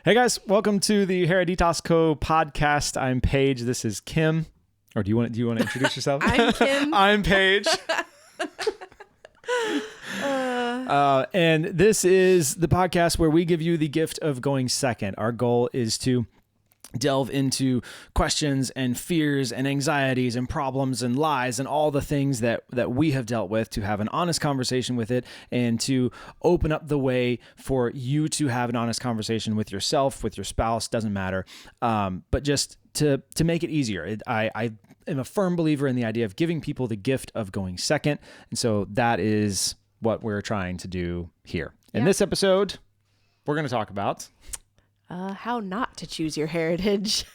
Hey guys, welcome to the Hereditas Co podcast. I'm Paige. This is Kim. Or do you want to introduce yourself? I'm Kim. I'm Paige. And this is the podcast where we give you the gift of going second. Our goal is to delve into questions and fears and anxieties and problems and lies and all the things that we have dealt with, to have an honest conversation with it and to open up the way for you to have an honest conversation with yourself, with your spouse, doesn't matter. But just to make it easier. I am a firm believer in the idea of giving people the gift of going second. And so that is what we're trying to do here. In this episode, we're going to talk about how not to choose your heritage.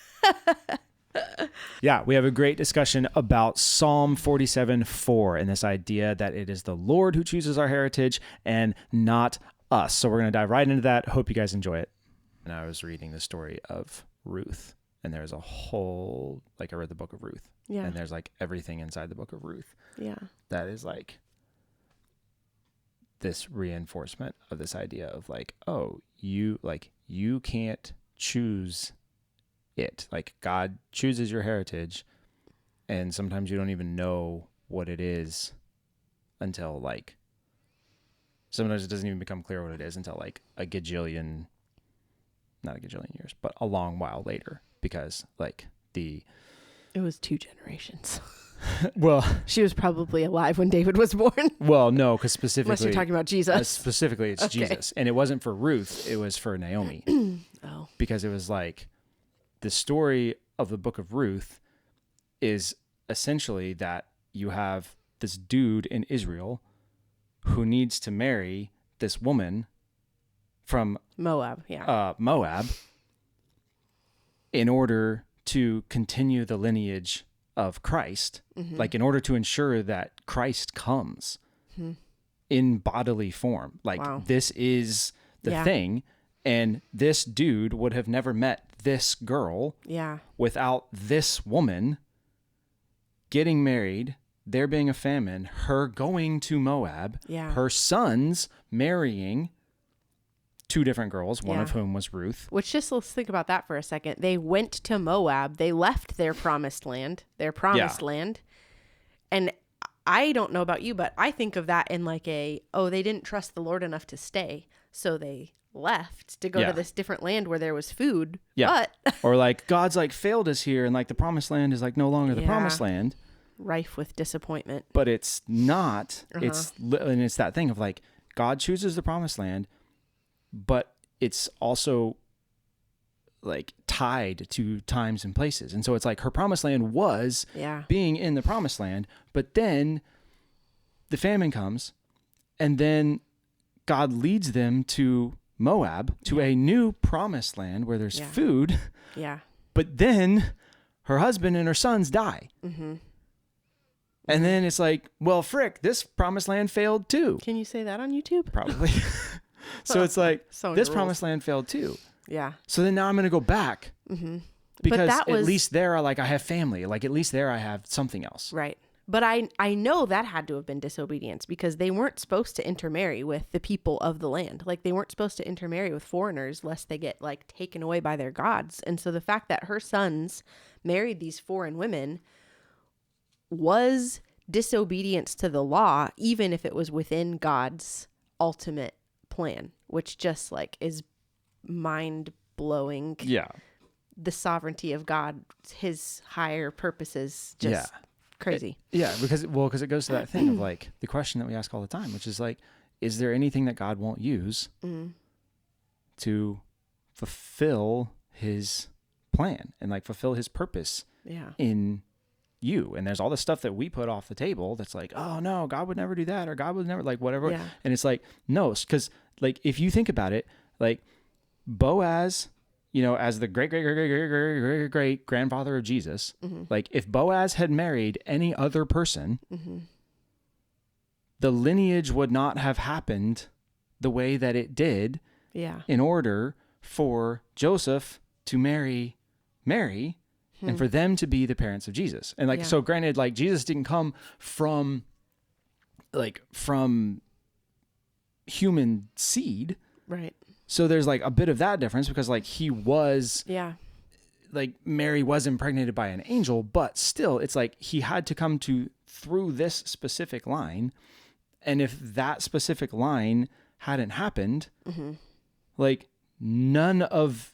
Yeah, we have a great discussion about Psalm 47:4 and this idea that it is the Lord who chooses our heritage and not us. So we're going to dive right into that. Hope you guys enjoy it. And I was reading the story of Ruth, and there's a whole, I read the book of Ruth. Yeah. And there's everything inside the book of Ruth. Yeah. That is this reinforcement of this idea of you can't choose it. God chooses your heritage, and sometimes you don't even know what it is until sometimes it doesn't even become clear what it is until not a gajillion years, but a long while later, because It was 2 generations. well, She was probably alive when David was born. well, no, because specifically, Unless you're talking about Jesus. Specifically, it's Okay. Jesus, and it wasn't for Ruth; it was for Naomi. Oh. Because it was the story of the book of Ruth is essentially that you have this dude in Israel who needs to marry this woman from Moab, yeah. Moab in order to continue the lineage of Christ, in order to ensure that Christ comes in bodily form. Wow. This is the thing. And this dude would have never met this girl without this woman getting married, there being a famine, her going to Moab, her sons marrying 2 different girls, one of whom was Ruth. Which, let's think about that for a second. They went to Moab. They left their promised land. And I don't know about you, but I think of that in they didn't trust the Lord enough to stay. So they left to go to this different land where there was food. Yeah. But or God's failed us here, and the promised land is no longer the promised land. Rife with disappointment. But it's not. It's that thing of God chooses the promised land, but it's also tied to times and places. And so it's her promised land was being in the promised land, but then the famine comes, and then God leads them to Moab, to a new promised land where there's food. Yeah. But then her husband and her sons die. Mm-hmm. And then it's well, frick, this promised land failed too. Can you say that on YouTube? Probably. So it's this promised land failed too. Yeah. So then now I'm going to go back. Mm-hmm. Because at least there I have family. At least there I have something else. Right. But I know that had to have been disobedience, because they weren't supposed to intermarry with the people of the land. They weren't supposed to intermarry with foreigners lest they get taken away by their gods. And so the fact that her sons married these foreign women was disobedience to the law, even if it was within God's ultimate plan, which just is mind blowing. Yeah. The sovereignty of God, his higher purposes, just crazy. Because it goes to that thing of the question that we ask all the time, which is there anything that God won't use to fulfill his plan and fulfill his purpose in you? And there's all the stuff that we put off the table that's oh no, God would never do that, or God would never whatever. Yeah. And it's no, because if you think about it, Boaz, as the great grandfather of Jesus, if Boaz had married any other person, the lineage would not have happened the way that it did. Yeah. In order for Joseph to marry Mary and for them to be the parents of Jesus. And so granted, Jesus didn't come from human seed, Right. So there's like a bit of that difference because like he was, like Mary was impregnated by an angel, but still it's like he had to come through this specific line. And if that specific line hadn't happened, like none of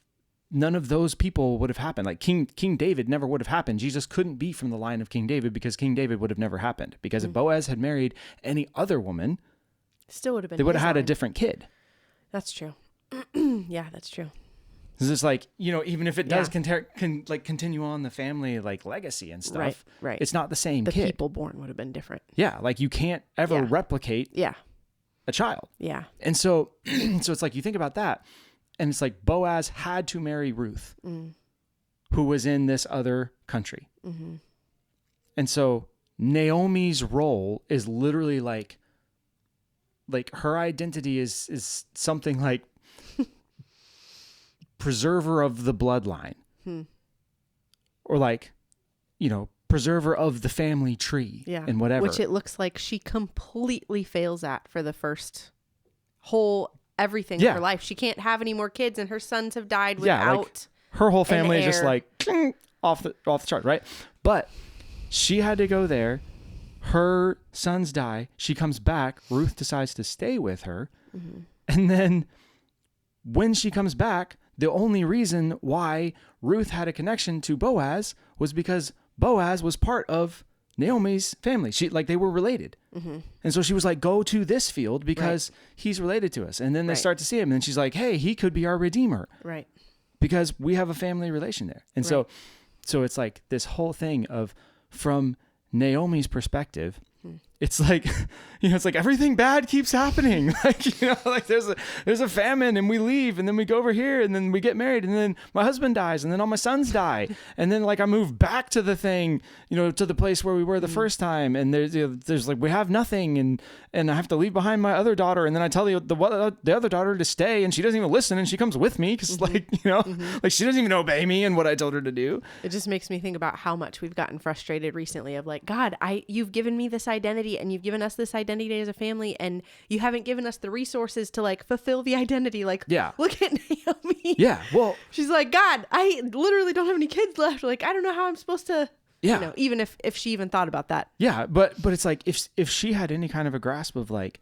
those people would have happened. Like King David never would have happened. Jesus couldn't be from the line of King David because King David would have never happened. Because if Boaz had married any other woman, still would have been. They would have had a different kid. That's true. Yeah, that's true. It's just like, you know, even if it does continue on the family like legacy and stuff, right. It's not the same the kid. People born would have been different. Yeah, like you can't ever replicate a child. Yeah. And so it's like you think about that, and it's like Boaz had to marry Ruth, who was in this other country. And so Naomi's role is literally like her identity is something like preserver of the bloodline, or like, you know, preserver of the family tree, and whatever. Which it looks like she completely fails at for the first whole everything of her life. She can't have any more kids, and her sons have died without. Like her whole family is just like off the chart, right? But she had to go there. Her sons die. She comes back. Ruth decides to stay with her, and then when she comes back, the only reason why Ruth had a connection to Boaz was because Boaz was part of Naomi's family. They were related. And so she was like, go to this field because he's related to us. And then they start to see him. And then she's like, hey, he could be our redeemer. Right. Because we have a family relation there. And so it's like this whole thing of, from Naomi's perspective, it's like, you know, it's like everything bad keeps happening. Like, you know, like there's a famine and we leave and then we go over here and then we get married and then my husband dies and then all my sons die. And then like I move back to the thing, you know, to the place where we were the first time. And there's like, we have nothing and I have to leave behind my other daughter. And then I tell the other daughter to stay and she doesn't even listen and she comes with me because like, you know, like she doesn't even obey me and what I told her to do. It just makes me think about how much we've gotten frustrated recently of like, God, you've given me this identity and you've given us this identity as a family and you haven't given us the resources to like fulfill the identity. Like, look at Naomi. Yeah. Well, she's like, God, I literally don't have any kids left. Like, I don't know how I'm supposed to, you know, even if she even thought about that. Yeah. But it's like, if she had any kind of a grasp of like,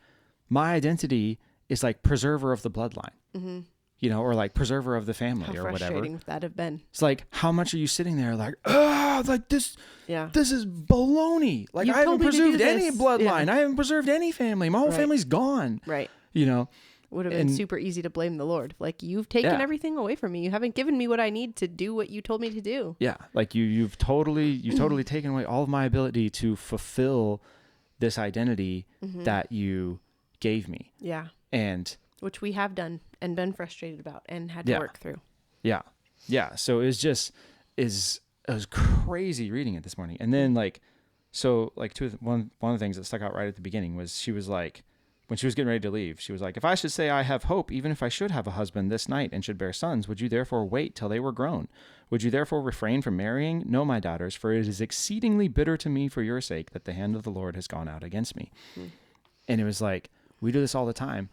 my identity is like preserver of the bloodline, you know, or like preserver of the family or whatever. How frustrating would that have been? It's like, how much are you sitting there like, like this, this is baloney. Like, I haven't preserved any bloodline. I haven't preserved any family. My whole family's gone. Right. You know, would have been super easy to blame the Lord. Like, you've taken everything away from me. You haven't given me what I need to do what you told me to do. Yeah. Like you've totally taken away all of my ability to fulfill this identity that you gave me. Yeah. And which we have done and been frustrated about and had to work through. Yeah. Yeah. So it was crazy reading it this morning. And then like, so like one of the things that stuck out right at the beginning was she was like, when she was getting ready to leave, she was like, if I should say I have hope, even if I should have a husband this night and should bear sons, would you therefore wait till they were grown? Would you therefore refrain from marrying? No, my daughters, for it is exceedingly bitter to me for your sake that the hand of the Lord has gone out against me. And it was like, we do this all the time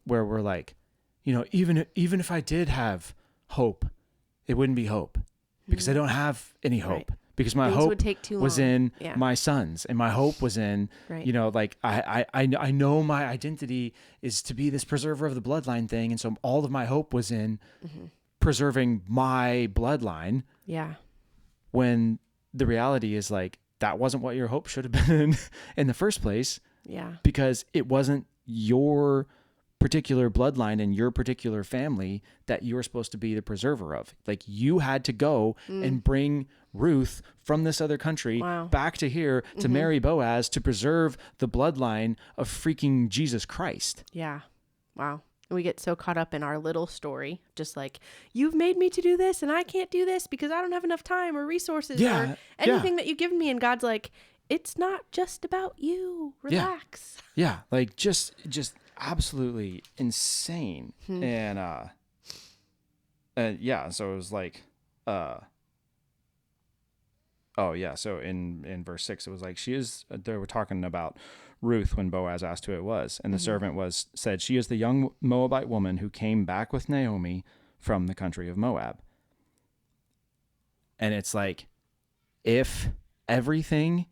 where we're like, you know, even if I did have hope, it wouldn't be hope because I don't have any hope. Because my hope was in my sons, and my hope was in, you know, like I know my identity is to be this preserver of the bloodline thing, and so all of my hope was in preserving my bloodline. Yeah. When the reality is like that wasn't what your hope should have been in the first place. Yeah. Because it wasn't your particular bloodline and your particular family that you were supposed to be the preserver of. Like you had to go and bring Ruth from this other country back to here to marry Boaz to preserve the bloodline of freaking Jesus Christ. Yeah. Wow. We get so caught up in our little story, just like, you've made me to do this and I can't do this because I don't have enough time or resources or anything that you've given me. And God's like, it's not just about you. Relax. Yeah. Like just absolutely insane. And yeah, so it was like Oh yeah. So in verse 6, it was like, they were talking about Ruth when Boaz asked who it was. And the servant said, she is the young Moabite woman who came back with Naomi from the country of Moab. And it's like, if everything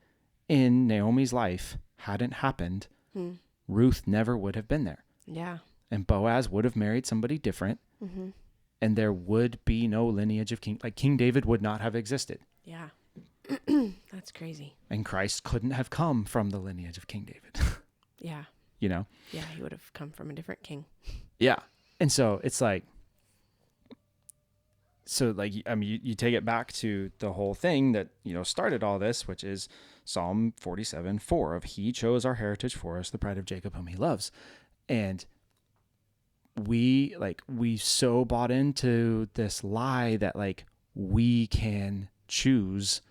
in Naomi's life hadn't happened, Ruth never would have been there. Yeah. And Boaz would have married somebody different. And there would be no lineage of King David would not have existed. Yeah. That's crazy. And Christ couldn't have come from the lineage of King David. Yeah. You know? Yeah, he would have come from a different king. Yeah. And so it's like, you take it back to the whole thing that, started all this, which is Psalm 47:4 of he chose our heritage for us, the pride of Jacob whom he loves. And we so bought into this lie that we can choose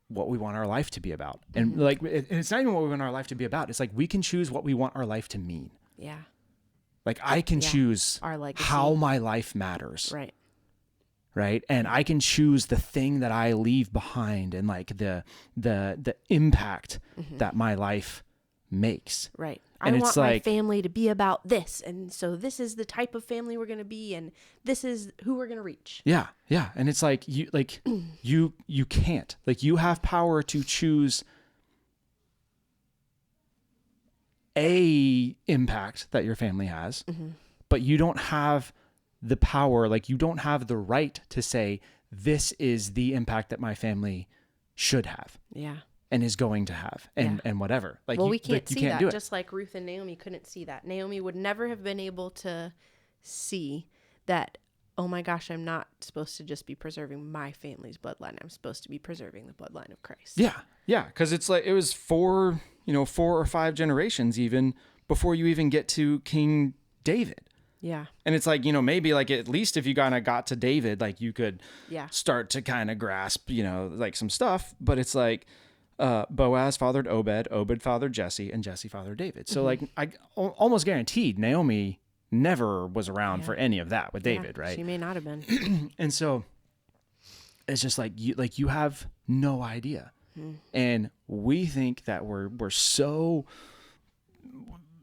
what we want our life to be about. And it's not even what we want our life to be about. It's we can choose what we want our life to mean. Yeah. I can choose our legacy, how my life matters. Right. Right. And I can choose the thing that I leave behind and the impact that my life makes. Right. And I want my family to be about this. And so this is the type of family we're going to be. And this is who we're going to reach. Yeah. Yeah. And it's you can't, you have power to choose a impact that your family has, but you don't have the power, you don't have the right to say, this is the impact that my family should have. Yeah. And is going to have, and whatever. We can't see can't that. do it. Just like Ruth and Naomi couldn't see that. Naomi would never have been able to see that, oh my gosh, I'm not supposed to just be preserving my family's bloodline. I'm supposed to be preserving the bloodline of Christ. Yeah. Yeah. Because it's it was 4 or 5 generations even before you even get to King David. Yeah. And it's maybe at least if you kind of got to David, you could start to kind of grasp, some stuff. But it's Boaz fathered Obed, Obed fathered Jesse, and Jesse fathered David. So I almost guaranteed Naomi never was around for any of that with David, right? She may not have been. And so it's just you have no idea. And we think that we're so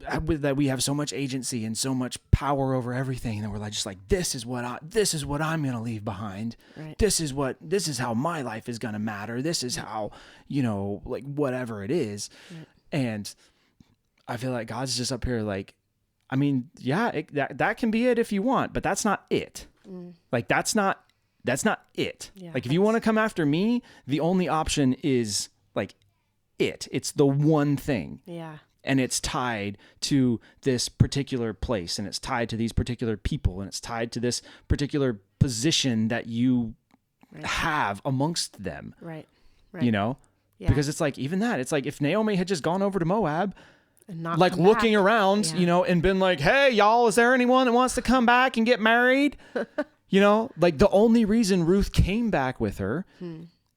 that we have so much agency and so much power over everything, and we're this is what I'm going to leave behind. Right. This is how my life is going to matter. This is how, whatever it is. Right. And I feel like God's just up here that can be it if you want, but that's not it. That's not it. Yeah, if you want to come after me, the only option is it's the one thing. Yeah. And it's tied to this particular place, and it's tied to these particular people, and it's tied to this particular position that you have amongst them. Right. Yeah. Because it's even that. It's if Naomi had just gone over to Moab and not looking around, and been hey, y'all, is there anyone that wants to come back and get married? The only reason Ruth came back with her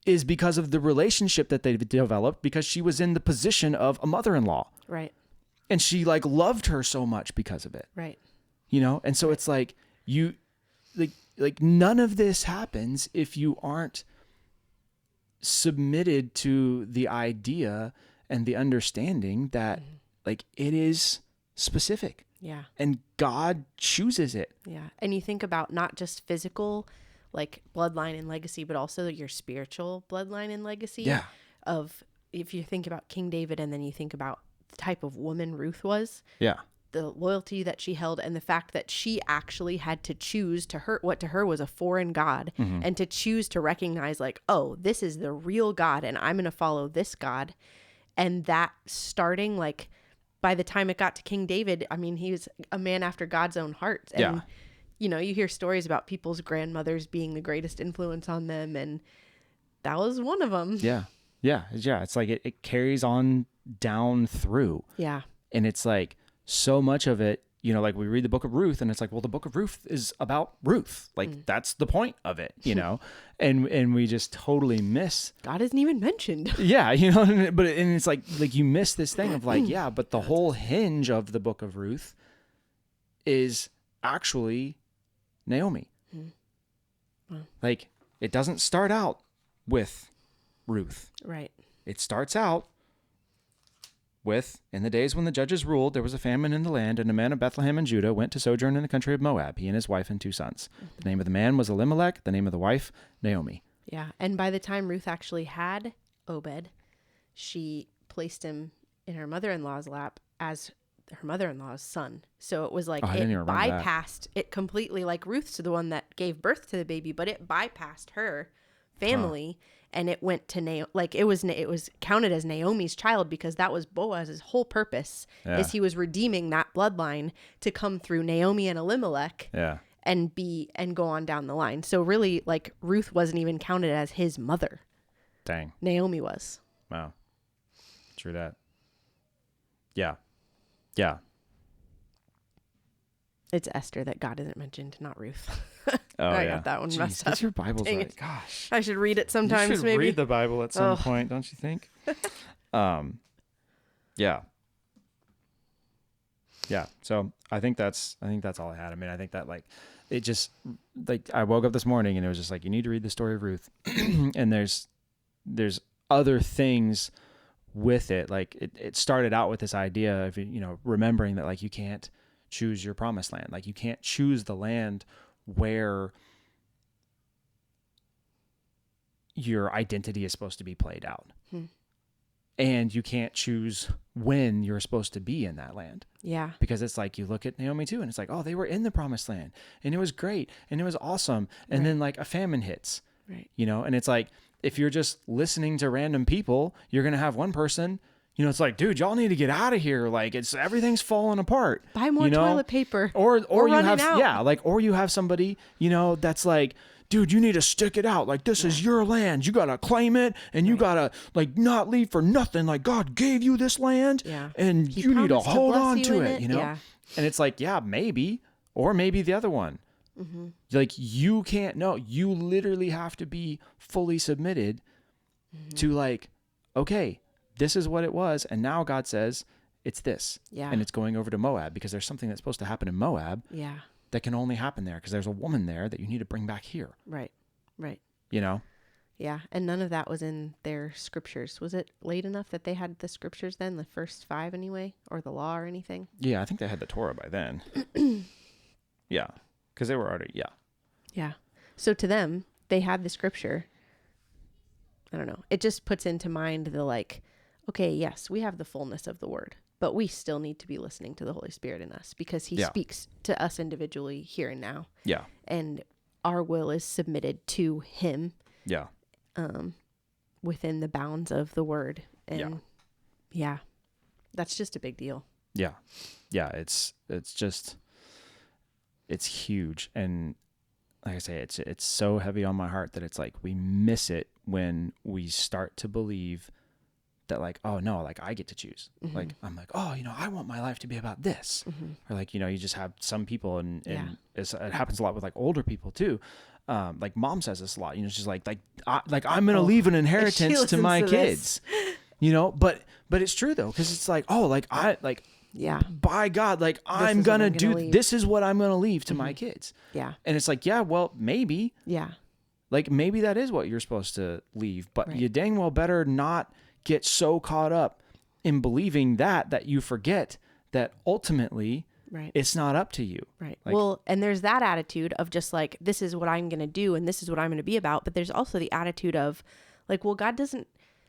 is because of the relationship that they developed, because she was in the position of a mother-in-law. Right. And she loved her so much because of it. Right. And so it's you, none of this happens if you aren't submitted to the idea and the understanding that it is specific. Yeah. And God chooses it. Yeah. And you think about not just physical bloodline and legacy, but also your spiritual bloodline and legacy. Yeah. Of if you think about King David, and then you think about the type of woman Ruth was. Yeah. The loyalty that she held, and the fact that she actually had to choose what to her was a foreign god, and to choose to recognize oh, this is the real God, and I'm going to follow this God. And that starting by the time it got to King David, he was a man after God's own heart. And you hear stories about people's grandmothers being the greatest influence on them, and that was one of them. Yeah. Yeah. Yeah. It's it carries on down through. Yeah. And it's so much of it, we read the book of Ruth, and it's the book of Ruth is about Ruth. That's the point of it, and we just totally miss. God isn't even mentioned. Yeah. But it's you miss this thing of yeah, but the whole hinge of the book of Ruth is actually Naomi. It doesn't start out with Ruth. Right. It starts out with, in the days when the judges ruled, there was a famine in the land, and a man of Bethlehem in Judah went to sojourn in the country of Moab, he and his wife and 2 sons. The name of the man was Elimelech, the name of the wife, Naomi. Yeah. And by the time Ruth actually had Obed, she placed him in her mother-in-law's lap as her mother-in-law's son. So it was like, it bypassed it completely. Like, Ruth's the one that gave birth to the baby, but it bypassed her family. And it went to it was counted as Naomi's child, because that was Boaz's whole purpose, is he was redeeming that bloodline to come through Naomi and Elimelech, and go on down the line. So really, like, Ruth wasn't even counted as his mother. Dang. Naomi was. Wow. True that. Yeah. Yeah. It's Esther that God isn't mentioned, not Ruth. Oh, I got that one messed up. Your Bible's Dang right. it. Gosh. I should read it sometimes, you should maybe. read the Bible at some point, don't you think? Yeah. Yeah. So I think that's all I had. I mean, I think that, like, it just, like, I woke up this morning and it was just like, you need to read the story of Ruth. And there's other things with it. Like, it started out with this idea of, remembering that, like, you can't choose your promised land. Like, you can't choose the land where your identity is supposed to be played out. And you can't choose when you're supposed to be in that land. Yeah. Because it's like, you look at Naomi too, and it's like, oh, they were in the promised land and it was great and it was awesome. And then, like, a famine hits, and it's like, if you're just listening to random people, you're going to have one person, it's like, dude, y'all need to get out of here. Like, everything's falling apart. Buy more toilet paper. Or you have, out. Or you have somebody, that's like, dude, you need to stick it out. Like, this is your land. You got to claim it, and you got to, like, not leave for nothing. Like, God gave you this land, and you need to hold on to it, Yeah. And it's like, yeah, maybe, or maybe the other one. Like, you can't know. You literally have to be fully submitted to, like, okay, this is what it was, and now God says it's this. Yeah. And it's going over to Moab, because there's something that's supposed to happen in Moab. Yeah. That can only happen there because there's a woman there that you need to bring back here. Right. Yeah. And none of that was in their scriptures. Was it late enough that they had the scriptures then, the first 5 anyway, or the law or anything? Yeah, I think they had the Torah by then. Yeah, because they were already, Yeah. So to them, they had the scripture. I don't know. It just puts into mind the, like, okay, yes, we have the fullness of the word, but we still need to be listening to the Holy Spirit in us, because he speaks to us individually here and now. Yeah. And our will is submitted to him. Yeah. Within the bounds of the word. And that's just a big deal. Yeah. Yeah. It's huge. And like I say, it's so heavy on my heart that it's like, we miss it when we start to believe that, like, oh no, like, I get to choose. Like, I'm like, oh, I want my life to be about this. Or like, you just have some people, and it happens a lot with, like, older people too. Like, mom says this a lot, she's like I'm going to leave an inheritance to my kids, but it's true though. 'Cause it's like, oh, like, by God, like, I'm going to do, this is what I'm going to leave to my kids. Yeah. And it's like, yeah, well, maybe, like, maybe that is what you're supposed to leave, but you dang well better not get so caught up in believing that you forget that ultimately it's not up to you. Right. Like, well, and there's that attitude of just like, this is what I'm going to do and this is what I'm going to be about. But there's also the attitude of like, well,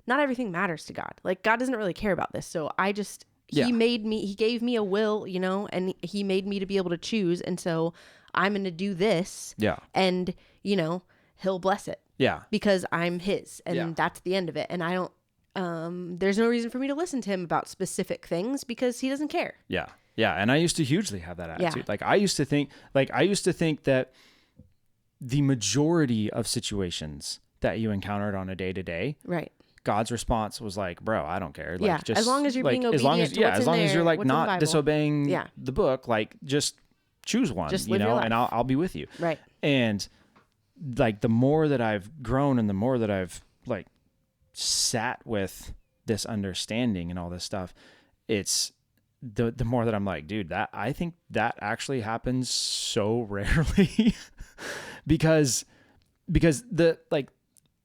not everything matters to God. Like, God doesn't really care about this. So he gave me a will, and he made me to be able to choose. And so I'm going to do this. Yeah. And, he'll bless it. Yeah. Because I'm his, and that's the end of it. And I don't, there's no reason for me to listen to him about specific things because he doesn't care. Yeah. Yeah. And I used to hugely have that attitude. Yeah. Like, I used to think that the majority of situations that you encountered on a day to day, right, God's response was like, bro, I don't care. Like, just as long as you're being obedient, as long as you're like not disobeying the book, like, just choose one, just live your life. And I'll be with you. Right. And like, the more that I've grown and the more that I've like sat with this understanding and all this stuff, it's the more that I'm like, dude, that I think that actually happens so rarely because the, like,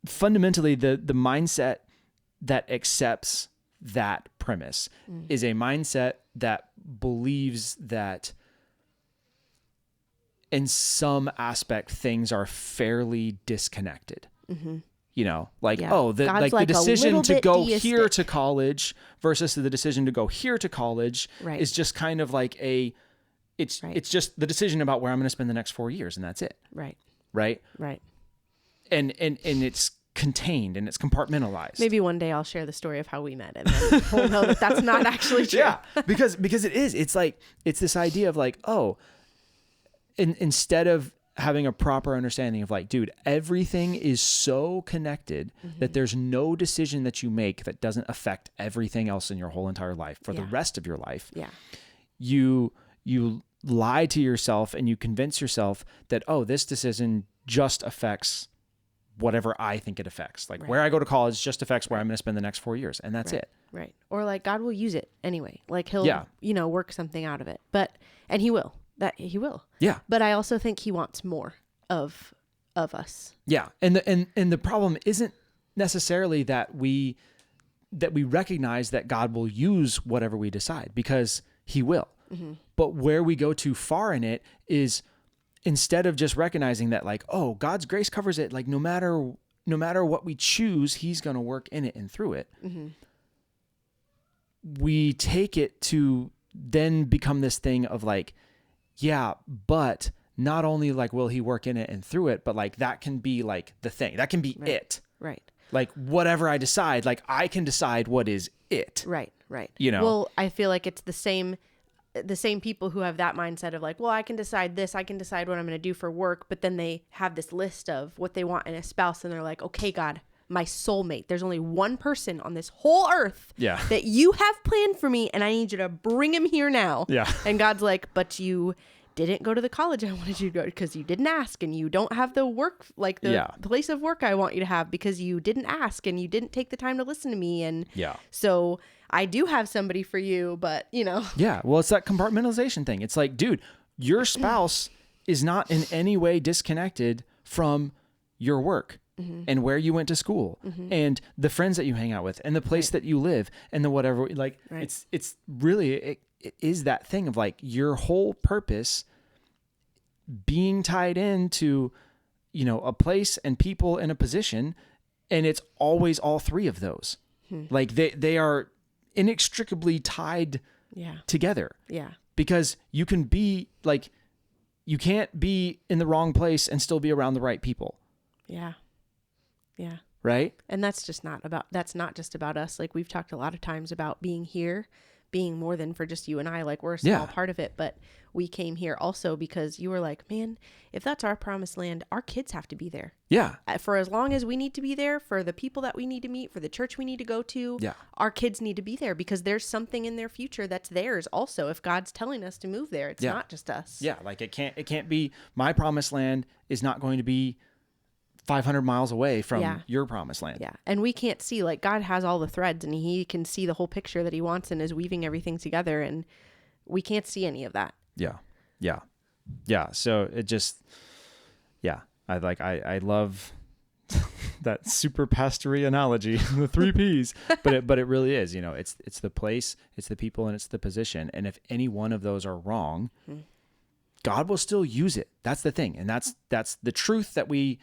fundamentally the mindset that accepts that premise is a mindset that believes that in some aspect things are fairly disconnected. You know, like, the decision to go here to college versus the decision to go here to college is just kind of like it's just the decision about where I'm going to spend the next 4 years, and that's it. Right. And it's contained and it's compartmentalized. Maybe one day I'll share the story of how we met, and then we'll know that that's not actually true. Yeah, because it is. It's like, it's this idea of like, instead of having a proper understanding of like, dude, everything is so connected that there's no decision that you make that doesn't affect everything else in your whole entire life for the rest of your life. Yeah. You lie to yourself and you convince yourself that, this decision just affects whatever I think it affects. Like where I go to college just affects where I'm going to spend the next 4 years. And that's it. Right. Or like God will use it anyway. Like he'll, work something out of it, and he will. He will. Yeah. But I also think he wants more of us. Yeah. And the problem isn't necessarily that we recognize that God will use whatever we decide, because he will. But where we go too far in it is, instead of just recognizing that like, God's grace covers it, like no matter what we choose, he's going to work in it and through it. We take it to then become this thing of like, yeah, but not only like will he work in it and through it, but like that can be like the thing. That can be it. Right. Like whatever I decide, like I can decide what is it. Right. You know? Well, I feel like it's the same people who have that mindset of like, well, I can decide this, I can decide what I'm going to do for work, but then they have this list of what they want in a spouse, and they're like, okay, God, my soulmate, there's only one person on this whole earth that you have planned for me, and I need you to bring him here now. Yeah. And God's like, but you didn't go to the college I wanted you to go to because you didn't ask, and you don't have the work, like the place of work I want you to have because you didn't ask and you didn't take the time to listen to me. And so I do have somebody for you, but Yeah. Well, it's that compartmentalization thing. It's like, dude, your spouse is not in any way disconnected from your work and where you went to school and the friends that you hang out with and the place that you live and the whatever, like it's really, it is that thing of like your whole purpose being tied into, a place and people and a position. And it's always all three of those. Like they are inextricably tied together. Yeah. Because you can be like, you can't be in the wrong place and still be around the right people. Yeah. Yeah. Right. And that's not just about us. Like we've talked a lot of times about being here, being more than for just you and I, like we're a small part of it, but we came here also because you were like, man, if that's our promised land, our kids have to be there. Yeah. For as long as we need to be there, for the people that we need to meet, for the church we need to go to, our kids need to be there because there's something in their future that's theirs also. If God's telling us to move there, it's not just us. Yeah. Like it can't be, my promised land is not going to be 500 miles away from your promised land. Yeah. And we can't see, like God has all the threads and he can see the whole picture that he wants and is weaving everything together. And we can't see any of that. Yeah. Yeah. Yeah. So it just, I love that super pastory analogy, the 3 Ps, but it really is, it's the place, it's the people, and it's the position. And if any one of those are wrong, God will still use it. That's the thing. And that's the truth that we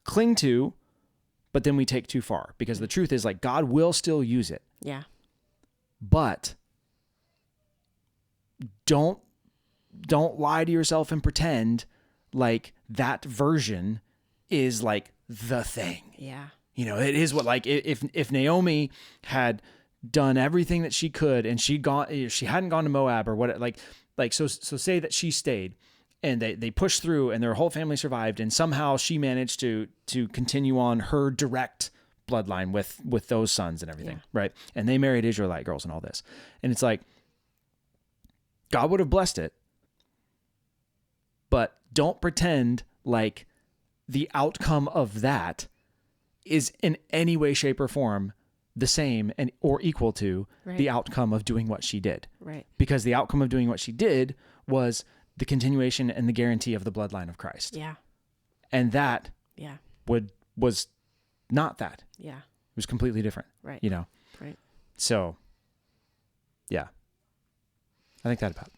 cling to, but then we take too far, because the truth is like God will still use it. Yeah. But don't lie to yourself and pretend like that version is like the thing. Yeah. It is what, like if Naomi had done everything that she could and she hadn't gone to Moab or what, so say that she stayed and they pushed through and their whole family survived, and somehow she managed to continue on her direct bloodline with those sons and everything. Right. And they married Israelite girls and all this. And it's like, God would have blessed it, but don't pretend like the outcome of that is in any way, shape, or form the same or equal to the outcome of doing what she did. Right. Because the outcome of doing what she did was the continuation and the guarantee of the bloodline of Christ. Yeah. And that was not that. Yeah. It was completely different. Right. You know? Right. So, yeah. I think that about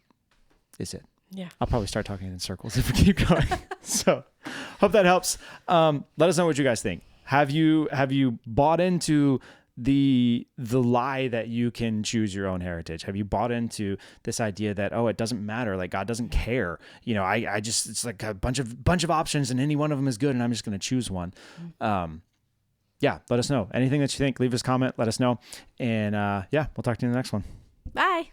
is it. Yeah. I'll probably start talking in circles if we keep going. So, hope that helps. Let us know what you guys think. Have you bought into the lie that you can choose your own heritage? Have you bought into this idea that, oh, it doesn't matter, like God doesn't care? You know, I just, it's like a bunch of options and any one of them is good and I'm just going to choose one. Yeah, let us know. Anything that you think, leave us a comment, let us know. And yeah, we'll talk to you in the next one. Bye.